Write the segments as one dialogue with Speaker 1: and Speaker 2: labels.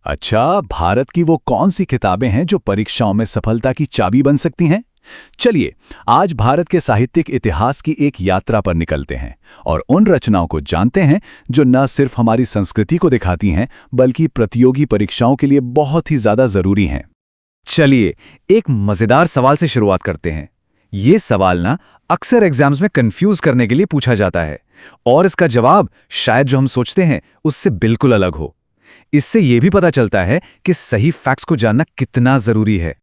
Speaker 1: अच्छा, भारत की वो कौन सी किताबें हैं जो परीक्षाओं में सफलता की चाबी बन सकती हैं? चलिए, आज भारत के साहित्यिक इतिहास की एक यात्रा पर निकलते हैं और उन रचनाओं को जानते हैं जो न सिर्फ हमारी संस्कृति को दिखाती हैं, बल्कि प्रतियोगी परीक्षाओं के लिए बहुत ही ज्यादा जरूरी हैं।
Speaker 2: चलिए, एक मजेदार सवाल से शुरुआत करते हैं। ये सवाल ना अक्सर एग्जाम्स में कंफ्यूज करने के लिए पूछा जाता है और इसका जवाब शायद जो हम सोचते हैं उससे बिल्कुल अलग हो। इससे ये भी पता चलता है कि सही फैक्ट्स को जानना कितना जरूरी है।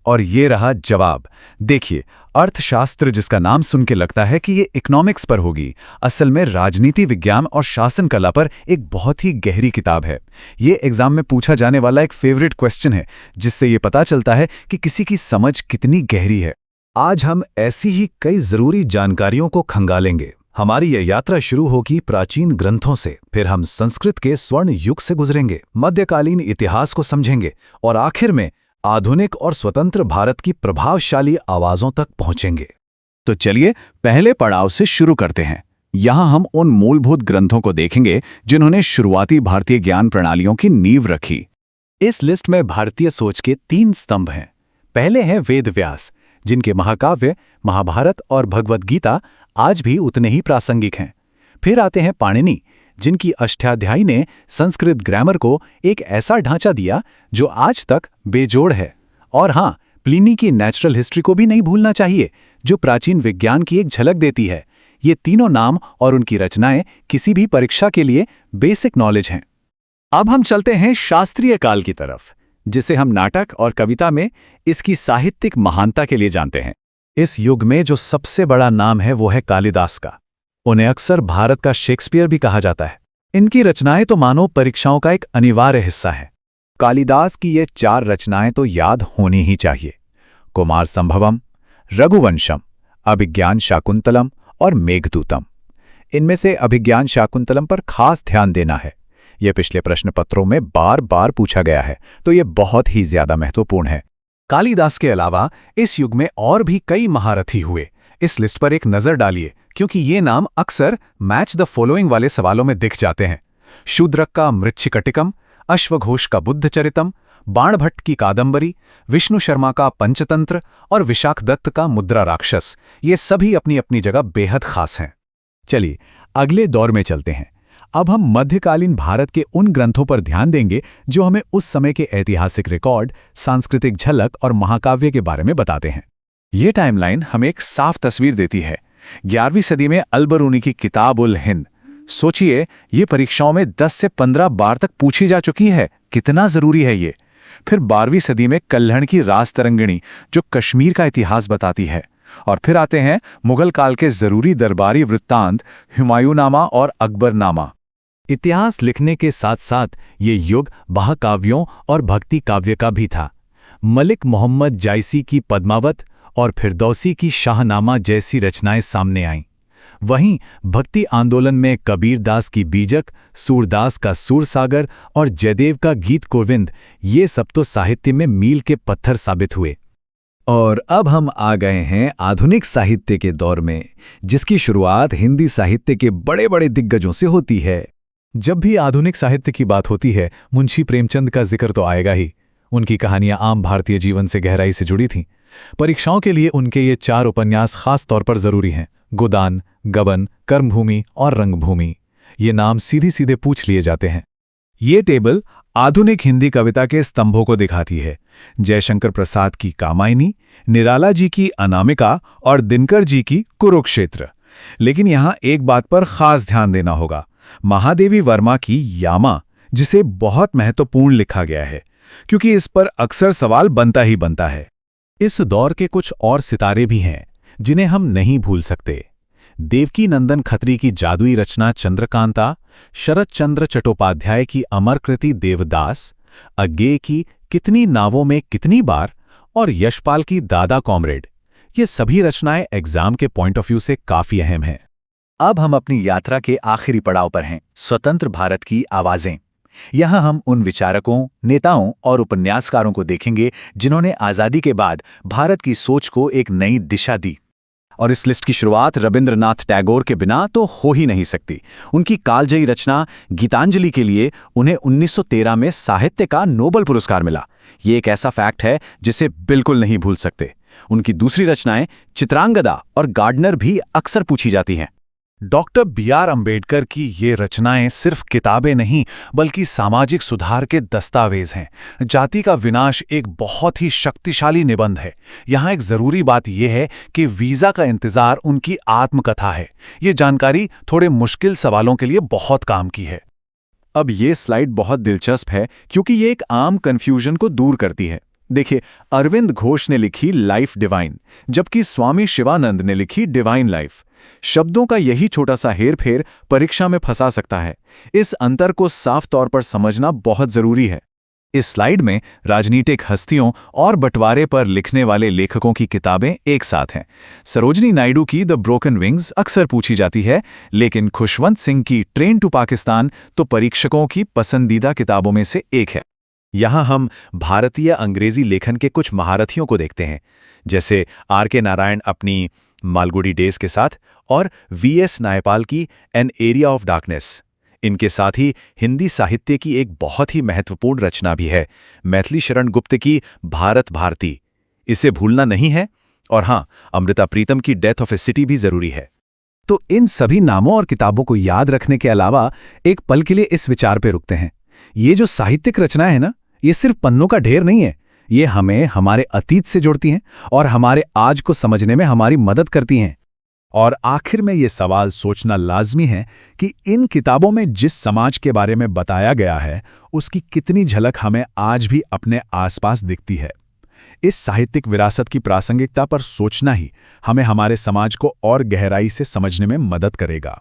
Speaker 2: और ये रहा जवाब। देखिए, अर्थशास्त्र जिसका नाम सुन के लगता है कि ये इकोनॉमिक्स पर होगी, असल में राजनीति विज्ञान और शासन कला पर एक बहुत ही गहरी किताब है। ये एग्जाम में पूछा जाने वाला एक फेवरेट क्वेश्चन है, जिससे ये पता चलता है कि किसी की समझ कितनी गहरी है। आज हम ऐसी ही कई जरूरी जानकारियों को खंगालेंगे। हमारी यह यात्रा शुरू होगी प्राचीन ग्रंथों से, फिर हम संस्कृत के स्वर्ण युग से गुजरेंगे, मध्यकालीन इतिहास को समझेंगे और आखिर में आधुनिक और स्वतंत्र भारत की प्रभावशाली आवाजों तक पहुंचेंगे।
Speaker 1: तो चलिए, पहले पड़ाव से शुरू करते हैं। यहाँ हम उन मूलभूत ग्रंथों को देखेंगे जिन्होंने शुरुआती भारतीय ज्ञान प्रणालियों की नींव रखी।
Speaker 2: इस लिस्ट में भारतीय सोच के 3 स्तंभ हैं। पहले हैं वेद व्यास, जिनके महाकाव्य महाभारत और भगवद गीता आज भी उतने ही प्रासंगिक हैं। फिर आते हैं पाणिनि, जिनकी अष्टाध्यायी ने संस्कृत ग्रामर को एक ऐसा ढांचा दिया जो आज तक बेजोड़ है। और हाँ, प्लिनी की नेचुरल हिस्ट्री को भी नहीं भूलना चाहिए, जो प्राचीन विज्ञान की एक झलक देती है। ये तीनों नाम और उनकी रचनाएं किसी भी परीक्षा के लिए बेसिक नॉलेज हैं। अब हम चलते हैं शास्त्रीय काल की तरफ, जिसे हम नाटक और कविता में इसकी साहित्यिक महानता के लिए जानते हैं। इस युग में जो सबसे बड़ा नाम है वो है कालिदास का। उन्हें अक्सर भारत का शेक्सपियर भी कहा जाता है। इनकी रचनाएं तो मानो परीक्षाओं का एक अनिवार्य हिस्सा है। कालिदास की ये 4 रचनाएं तो याद होनी ही चाहिए: कुमार संभवम, रघुवंशम, अभिज्ञान शाकुंतलम और मेघदूतम। इनमें से अभिज्ञान शाकुंतलम पर खास ध्यान देना है। यह पिछले प्रश्न पत्रों में बार बार पूछा गया है, तो यह बहुत ही ज्यादा महत्वपूर्ण है। कालिदास के अलावा इस युग में और भी कई महारथी हुए। इस लिस्ट पर एक नजर डालिए, क्योंकि ये नाम अक्सर मैच द फॉलोइंग वाले सवालों में दिख जाते हैं। शूद्रक का मृच्छकटिकम, अश्वघोष का बुद्धचरितम, बाणभट्ट की कादंबरी, विष्णु शर्मा का पंचतंत्र और विशाख दत्त का मुद्रा राक्षस, ये सभी अपनी अपनी जगह बेहद खास हैं। चलिए, अगले दौर में चलते हैं। अब हम मध्यकालीन भारत के उन ग्रंथों पर ध्यान देंगे जो हमें उस समय के ऐतिहासिक रिकॉर्ड, सांस्कृतिक झलक और महाकाव्य के बारे में बताते हैं। ये टाइमलाइन हमें एक साफ तस्वीर देती है। 11वीं सदी में अल-बरूनी की किताब-उल-हिंद, सोचिए, ये परीक्षाओं में 10 से 15 बार तक पूछी जा चुकी है। कितना जरूरी है ये। फिर 12वीं सदी में कल्हण की राज तरंगिणी, जो कश्मीर का इतिहास बताती है। और फिर आते हैं मुगल काल के जरूरी दरबारी वृत्तांत, हुमायूंनामा और अकबरनामा। इतिहास लिखने के साथ साथ ये युग महाकाव्यों और भक्ति काव्य का भी था। मलिक मोहम्मद जायसी की पद्मावत और फिरदौसी की शाहनामा जैसी रचनाएं सामने आईं। वहीं भक्ति आंदोलन में कबीरदास की बीजक, सूरदास का सूरसागर और जयदेव का गीत गोविंद, ये सब तो साहित्य में मील के पत्थर साबित हुए। और अब हम आ गए हैं आधुनिक साहित्य के दौर में, जिसकी शुरुआत हिंदी साहित्य के बड़े बड़े दिग्गजों से होती है। जब भी आधुनिक साहित्य की बात होती है, मुंशी प्रेमचंद का जिक्र तो आएगा ही। उनकी कहानियां आम भारतीय जीवन से गहराई से जुड़ी थीं। परीक्षाओं के लिए उनके ये 4 उपन्यास खास तौर पर जरूरी हैं: गोदान, गबन, कर्मभूमि और रंगभूमि। ये नाम सीधे सीधे पूछ लिए जाते हैं। ये टेबल आधुनिक हिंदी कविता के स्तंभों को दिखाती है। जयशंकर प्रसाद की कामायनी, निराला जी की अनामिका और दिनकर जी की कुरुक्षेत्र। लेकिन यहाँ एक बात पर खास ध्यान देना होगा: महादेवी वर्मा की यामा, जिसे बहुत महत्वपूर्ण लिखा गया है, क्योंकि इस पर अक्सर सवाल बनता ही बनता है। इस दौर के कुछ और सितारे भी हैं जिन्हें हम नहीं भूल सकते। देवकी नंदन खत्री की जादुई रचना चंद्रकांता, शरत चंद्र चट्टोपाध्याय की अमर कृति देवदास, अज्ञेय की कितनी नावों में कितनी बार और यशपाल की दादा कॉमरेड, ये सभी रचनाएं एग्जाम के पॉइंट ऑफ व्यू से काफी अहम हैं। अब हम अपनी यात्रा के आखिरी पड़ाव पर हैं, स्वतंत्र भारत की आवाजें। यहाँ हम उन विचारकों, नेताओं और उपन्यासकारों को देखेंगे जिन्होंने आज़ादी के बाद भारत की सोच को एक नई दिशा दी।
Speaker 1: और इस लिस्ट की शुरुआत रविंद्रनाथ टैगोर के बिना तो हो ही नहीं सकती। उनकी कालजयी रचना गीतांजलि के लिए उन्हें 1913 में साहित्य का नोबेल पुरस्कार मिला। ये एक ऐसा फैक्ट है जिसे बिल्कुल नहीं भूल सकते। उनकी दूसरी रचनाएं चित्रांगदा और गार्डनर भी अक्सर पूछी जाती हैं।
Speaker 2: Doctor B.R. अम्बेडकर की ये रचनाएं सिर्फ किताबें नहीं बल्कि सामाजिक सुधार के दस्तावेज हैं। जाति का विनाश एक बहुत ही शक्तिशाली निबंध है। यहाँ एक ज़रूरी बात यह है कि वीज़ा का इंतज़ार उनकी आत्मकथा है। ये जानकारी थोड़े मुश्किल सवालों के लिए बहुत काम की है।
Speaker 1: अब ये स्लाइड बहुत दिलचस्प है क्योंकि ये एक आम कन्फ्यूजन को दूर करती है। देखिए, अरविंद घोष ने लिखी लाइफ डिवाइन, जबकि स्वामी शिवानंद ने लिखी डिवाइन लाइफ। शब्दों का यही छोटा सा हेरफेर परीक्षा में फंसा सकता है। इस अंतर को साफ तौर पर समझना बहुत जरूरी है। इस स्लाइड में राजनीतिक हस्तियों और बंटवारे पर लिखने वाले लेखकों की किताबें एक साथ हैं। सरोजनी नायडू की द ब्रोकन विंग्स अक्सर पूछी जाती है, लेकिन खुशवंत सिंह की ट्रेन टू पाकिस्तान तो परीक्षकों की पसंदीदा किताबों में से एक है। यहाँ हम भारतीय अंग्रेजी लेखन के कुछ महारथियों को देखते हैं, जैसे R.K. नारायण अपनी मालगुडी डेज के साथ और V.S. नायपाल की एन एरिया ऑफ डार्कनेस। इनके साथ ही हिंदी साहित्य की एक बहुत ही महत्वपूर्ण रचना भी है, मैथिली शरण गुप्त की भारत भारती। इसे भूलना नहीं है। और हाँ, अमृता प्रीतम की डेथ ऑफ ए सिटी भी जरूरी है।
Speaker 2: तो इन सभी नामों और किताबों को याद रखने के अलावा एक पल के लिए इस विचार पे रुकते हैं। ये जो साहित्यिक रचनाएं हैं ना, ये सिर्फ पन्नों का ढेर नहीं है। ये हमें हमारे अतीत से जोड़ती हैं और हमारे आज को समझने में हमारी मदद करती हैं। और आखिर में ये सवाल सोचना लाजमी है कि इन किताबों में जिस समाज के बारे में बताया गया है, उसकी कितनी झलक हमें आज भी अपने आसपास दिखती है। इस साहित्यिक विरासत की प्रासंगिकता पर सोचना ही हमें हमारे समाज को और गहराई से समझने में मदद करेगा।